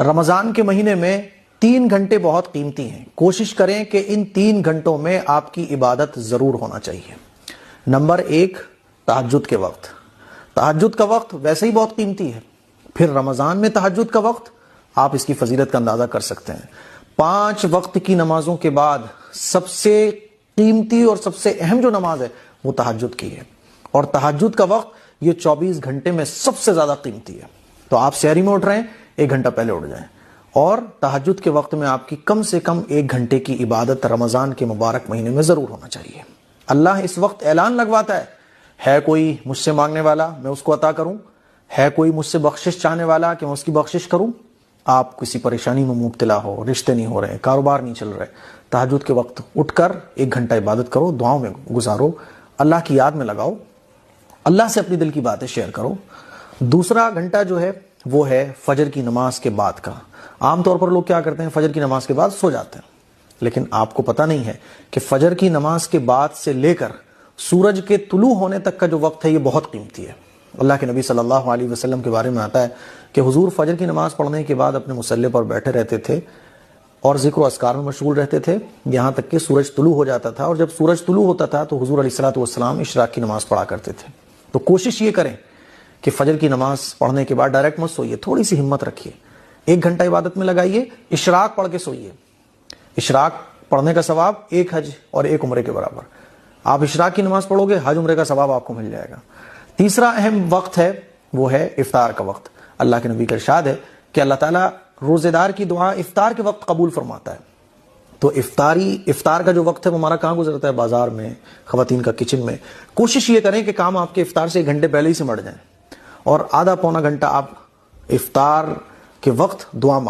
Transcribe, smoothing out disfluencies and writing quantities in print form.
رمضان کے مہینے میں 3 گھنٹے بہت قیمتی ہیں. کوشش کریں کہ ان 3 گھنٹوں میں آپ کی عبادت ضرور ہونا چاہیے. نمبر 1، تہجد کے وقت. تہجد کا وقت ویسے ہی بہت قیمتی ہے، پھر رمضان میں تہجد کا وقت آپ اس کی فضیلت کا اندازہ کر سکتے ہیں. 5 وقت کی نمازوں کے بعد سب سے قیمتی اور سب سے اہم جو نماز ہے وہ تہجد کی ہے، اور تہجد کا وقت یہ 24 گھنٹے میں سب سے زیادہ قیمتی ہے. تو آپ سحری میں اٹھ رہے ہیں، 1 گھنٹہ پہلے اٹھ جائیں، اور تہجد کے وقت میں آپ کی کم سے کم 1 گھنٹے کی عبادت رمضان کے مبارک مہینے میں ضرور ہونا چاہیے. اللہ اس وقت اعلان لگواتا ہے کوئی مجھ سے مانگنے والا میں اس کو عطا کروں، ہے کوئی مجھ سے بخشش چاہنے والا کہ میں اس کی بخشش کروں. آپ کسی پریشانی میں مبتلا ہو، رشتے نہیں ہو رہے، کاروبار نہیں چل رہے، تہجد کے وقت اٹھ کر 1 گھنٹہ عبادت کرو، دعاؤں میں گزارو، اللہ کی یاد میں لگاؤ، اللہ سے اپنی دل کی باتیں شیئر کرو. دوسرا گھنٹہ جو ہے وہ ہے فجر کی نماز کے بعد کا. عام طور پر لوگ کیا کرتے ہیں، فجر کی نماز کے بعد سو جاتے ہیں، لیکن آپ کو پتہ نہیں ہے کہ فجر کی نماز کے بعد سے لے کر سورج کے طلوع ہونے تک کا جو وقت ہے یہ بہت قیمتی ہے. اللہ کے نبی صلی اللہ علیہ وسلم کے بارے میں آتا ہے کہ حضور فجر کی نماز پڑھنے کے بعد اپنے مصلی پر بیٹھے رہتے تھے اور ذکر و اذکار میں مشغول رہتے تھے یہاں تک کہ سورج طلوع ہو جاتا تھا، اور جب سورج طلوع ہوتا تھا تو حضور علیہ الصلوۃ والسلام اشراق کی نماز پڑھا کرتے تھے. تو کوشش یہ کریں کہ فجر کی نماز پڑھنے کے بعد ڈائریکٹ مت سوئیے، تھوڑی سی ہمت رکھیے، 1 گھنٹہ عبادت میں لگائیے، اشراق پڑھ کے سوئیے. اشراق پڑھنے کا ثواب 1 حج اور 1 عمرے کے برابر. آپ اشراق کی نماز پڑھو گے، حج عمرے کا ثواب آپ کو مل جائے گا. تیسرا اہم وقت ہے وہ ہے افطار کا وقت. اللہ کے نبی کا ارشاد ہے کہ اللہ تعالیٰ روزے دار کی دعا افطار کے وقت قبول فرماتا ہے. تو افطار کا جو وقت ہے وہ ہمارا کہاں گزرتا ہے، بازار میں، خواتین کا کچن میں. کوشش یہ کریں کہ کام آپ کے افطار سے 1 گھنٹے پہلے ہی سے مٹ جائیں، اور آدھا پونا گھنٹہ آپ افطار کے وقت دعا مانگیں.